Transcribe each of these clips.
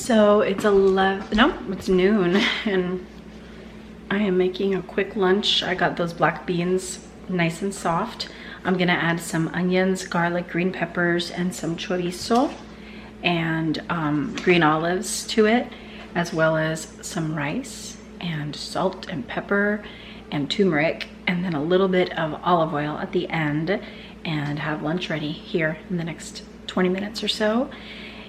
So it's 11, no, it's noon, and I am making a quick lunch. I got those black beans nice and soft. I'm gonna add some onions, garlic, green peppers, and some chorizo and green olives to it, as well as some rice and salt and pepper and turmeric, and then a little bit of olive oil at the end, and have lunch ready here in the next 20 minutes or so.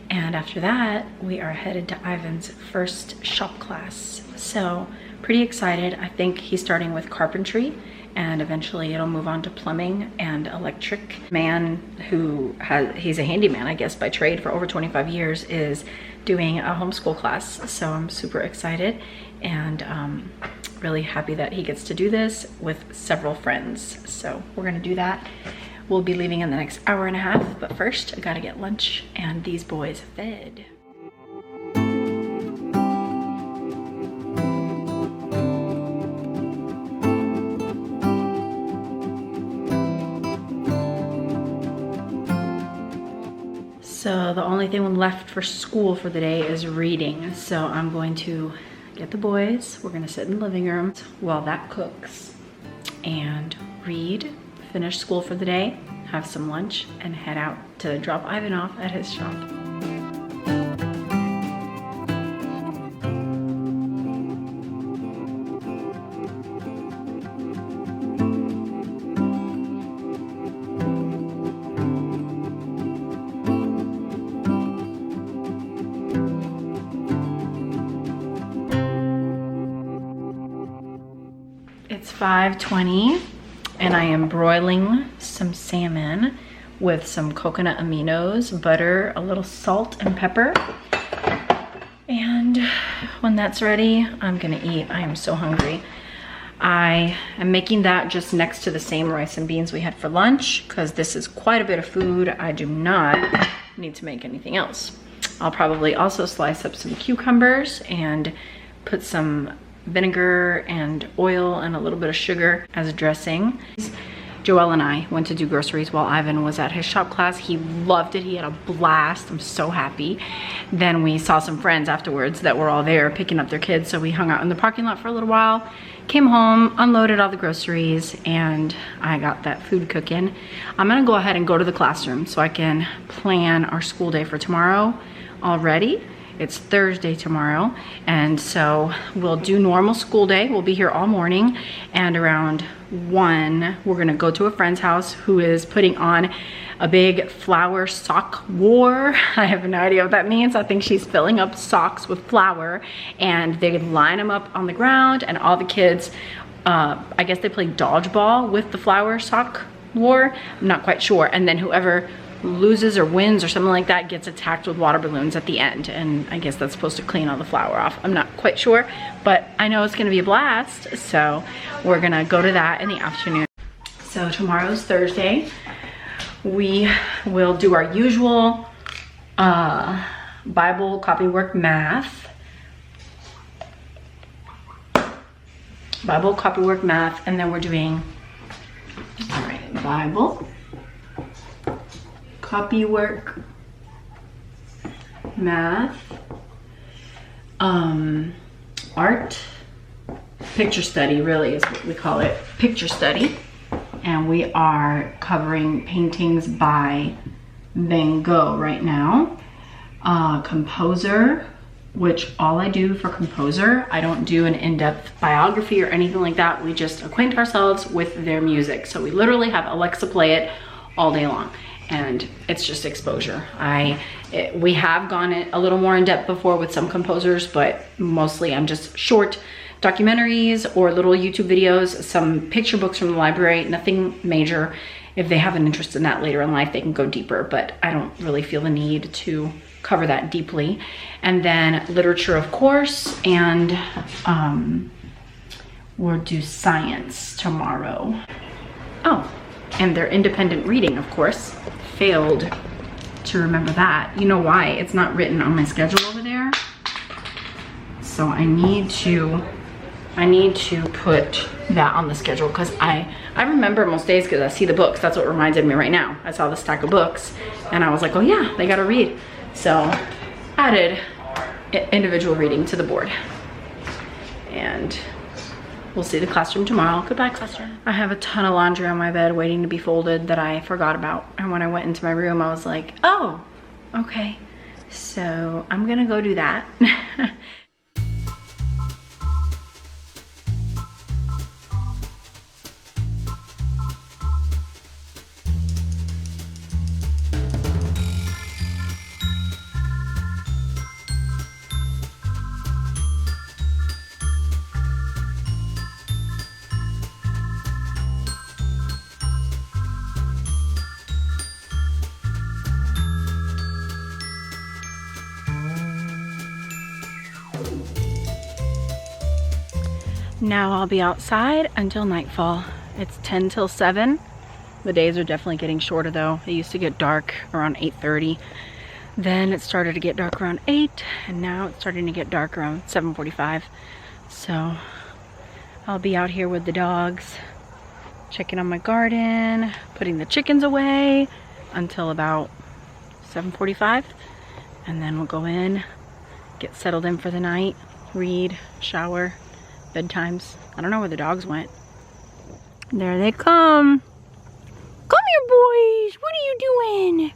And after that, we are headed to Ivan's first shop class. So pretty excited. I think he's starting with carpentry, and eventually it'll move on to plumbing and electric. Man who he's a handyman, I guess, by trade for over 25 years, is doing a homeschool class. So I'm super excited and really happy that he gets to do this with several friends. So we're gonna do that. We'll be leaving in the next hour and a half, but first I gotta get lunch and these boys fed. So the only thing left for school for the day is reading. So I'm going to get the boys. We're gonna sit in the living room while that cooks and read, finish school for the day, have some lunch, and head out to drop Ivan off at his shop. It's 5:20 and I am broiling some salmon with some coconut aminos, butter, a little salt and pepper. And when that's ready, I'm gonna eat. I am so hungry. I am making that just next to the same rice and beans we had for lunch, because this is quite a bit of food. I do not need to make anything else. I'll probably also slice up some cucumbers and put some vinegar and oil and a little bit of sugar as a dressing. Joel and I went to do groceries while Ivan was at his shop class. He loved it. He had a blast. I'm so happy. Then we saw some friends afterwards that were all there picking up their kids, so we hung out in the parking lot for a little while, came home, unloaded all the groceries, and I got that food cooking. I'm gonna go ahead and go to the classroom so I can plan our school day for tomorrow already. It's Thursday tomorrow, and so we'll do normal school day. We'll be here all morning, and around 1, we're gonna go to a friend's house who is putting on a big flour sock war. I have no idea what that means. I think she's filling up socks with flour, and they line them up on the ground, and all the kids, I guess they play dodgeball with the flour sock war. I'm not quite sure. And then whoever loses or wins or something like that gets attacked with water balloons at the end, and I guess that's supposed to clean all the flour off. I'm not quite sure, but I know it's gonna be a blast, so we're gonna go to that in the afternoon. So tomorrow's Thursday. We will do our usual Bible copywork math. Bible copywork math, and then we're doing, all right, Bible copywork, math, art, picture study really is what we call it, picture study. And we are covering paintings by Van Gogh right now. Composer, which all I do for composer, I don't do an in-depth biography or anything like that. We just acquaint ourselves with their music. So we literally have Alexa play it all day long, and it's just exposure. We have gone a little more in depth before with some composers, but mostly I'm just short documentaries or little YouTube videos, some picture books from the library, nothing major. If they have an interest in that later in life, they can go deeper, but I don't really feel the need to cover that deeply. And then literature, of course, and we'll do science tomorrow. Oh, and their independent reading, of course. Failed to remember that. You know why? It's not written on my schedule over there. So I need to put that on the schedule, because I remember most days because I see the books. That's what reminded me right now. I saw the stack of books and I was like, oh yeah, they gotta read. So added individual reading to the board. And we'll see the classroom tomorrow. Goodbye, classroom. I have a ton of laundry on my bed waiting to be folded that I forgot about. And when I went into my room, I was like, oh, okay. So I'm gonna go do that. Now I'll be outside until nightfall. It's 10 till 7. The days are definitely getting shorter though. It used to get dark around 8:30. Then it started to get dark around 8, and now it's starting to get dark around 7:45. So I'll be out here with the dogs, checking on my garden, putting the chickens away until about 7:45. And then we'll go in, get settled in for the night, read, shower, bedtimes. I don't know where the dogs went. There they come. Come here, boys. What are you doing?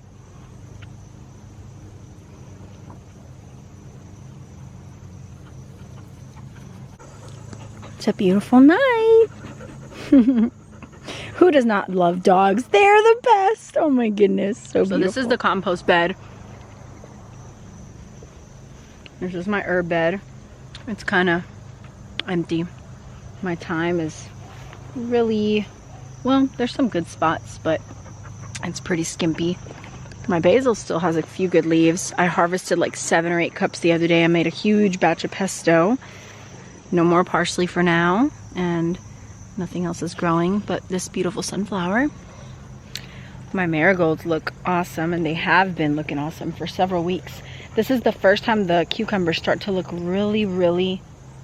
It's a beautiful night. Who does not love dogs? They're the best. Oh my goodness. So beautiful. This is the compost bed. This is my herb bed. It's kind of empty. My thyme is really, well, there's some good spots, but it's pretty skimpy. My basil still has a few good leaves. I harvested like 7 or 8 cups the other day. I made a huge batch of pesto. No more parsley for now, and nothing else is growing but this beautiful sunflower. My marigolds look awesome, and they have been looking awesome for several weeks. This is the first time the cucumbers start to look really, really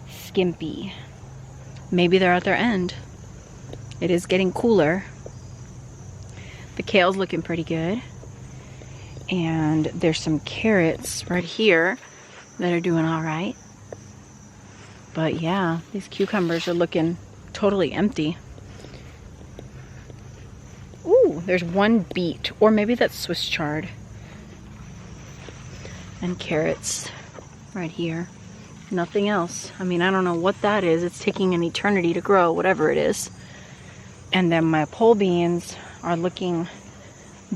skimpy. Maybe they're at their end. It is getting cooler. The kale's looking pretty good. And there's some carrots right here that are doing all right. But yeah, these cucumbers are looking totally empty. Ooh, there's one beet, or maybe that's Swiss chard. And carrots right here. Nothing else. I mean, I don't know what that is. It's taking an eternity to grow, whatever it is. And then my pole beans are looking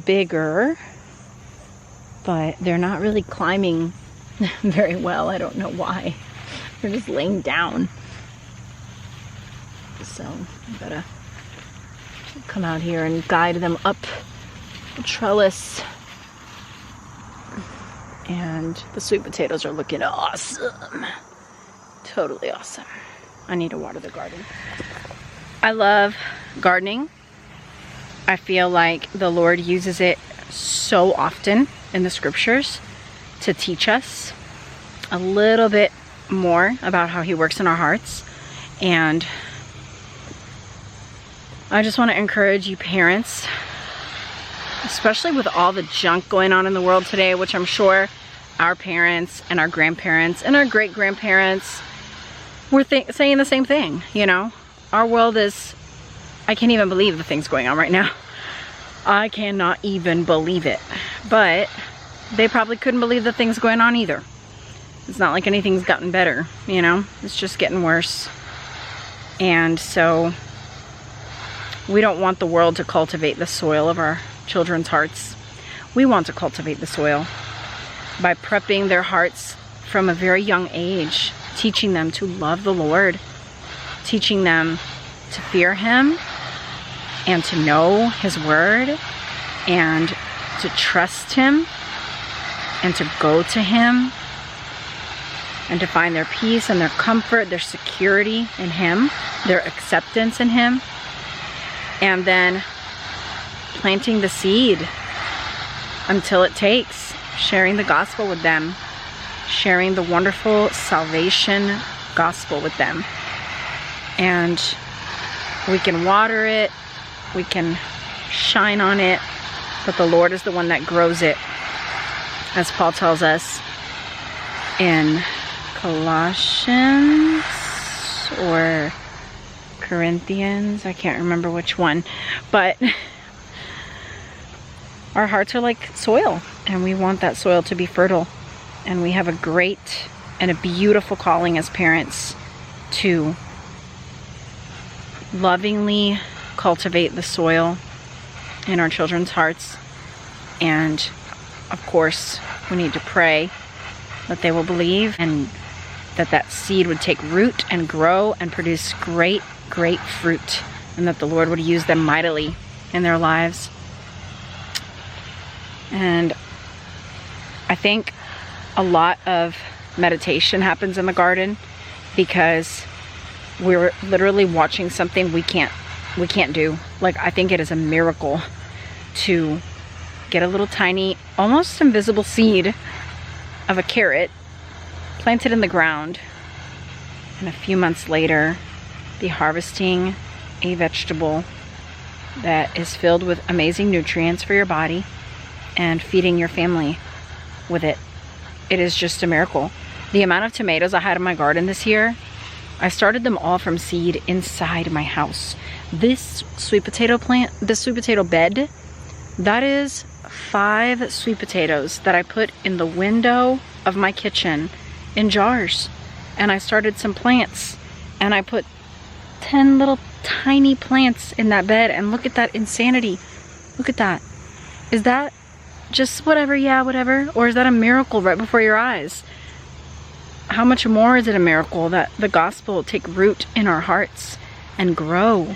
bigger, but they're not really climbing very well. I don't know why. They're just laying down. So I gotta come out here and guide them up the trellis. And the sweet potatoes are looking awesome. Totally awesome. I need to water the garden. I love gardening. I feel like the Lord uses it so often in the scriptures to teach us a little bit more about how he works in our hearts. And I just want to encourage you parents, especially with all the junk going on in the world today, which I'm sure our parents and our grandparents and our great-grandparents were saying the same thing, you know? Our world is, I can't even believe the things going on right now. I cannot even believe it. But they probably couldn't believe the things going on either. It's not like anything's gotten better, you know? It's just getting worse. And so we don't want the world to cultivate the soil of our children's hearts. We want to cultivate the soil by prepping their hearts from a very young age, teaching them to love the Lord, teaching them to fear him and to know his word and to trust him and to go to him and to find their peace and their comfort, their security in him, their acceptance in him, and then planting the seed until it takes. Sharing the gospel with them, sharing the wonderful salvation gospel with them. And we can water it, we can shine on it, but the Lord is the one that grows it. As Paul tells us in Colossians or Corinthians, I can't remember which one, but our hearts are like soil, and we want that soil to be fertile. And we have a great and a beautiful calling as parents to lovingly cultivate the soil in our children's hearts. And of course, we need to pray that they will believe, and that seed would take root and grow and produce great fruit, and that the Lord would use them mightily in their lives. And I think a lot of meditation happens in the garden because we're literally watching something we can't do. Like, I think it is a miracle to get a little tiny, almost invisible seed of a carrot planted in the ground, and a few months later be harvesting a vegetable that is filled with amazing nutrients for your body and feeding your family with it. It is just a miracle. The amount of tomatoes I had in my garden this year, I started them all from seed inside my house. This sweet potato plant, this sweet potato bed, that is 5 sweet potatoes that I put in the window of my kitchen in jars. And I started some plants, and I put 10 little tiny plants in that bed, and look at that insanity. Look at that. Is that just whatever? Yeah, whatever. Or is that a miracle right before your eyes? How much more is it a miracle that the gospel will take root in our hearts and grow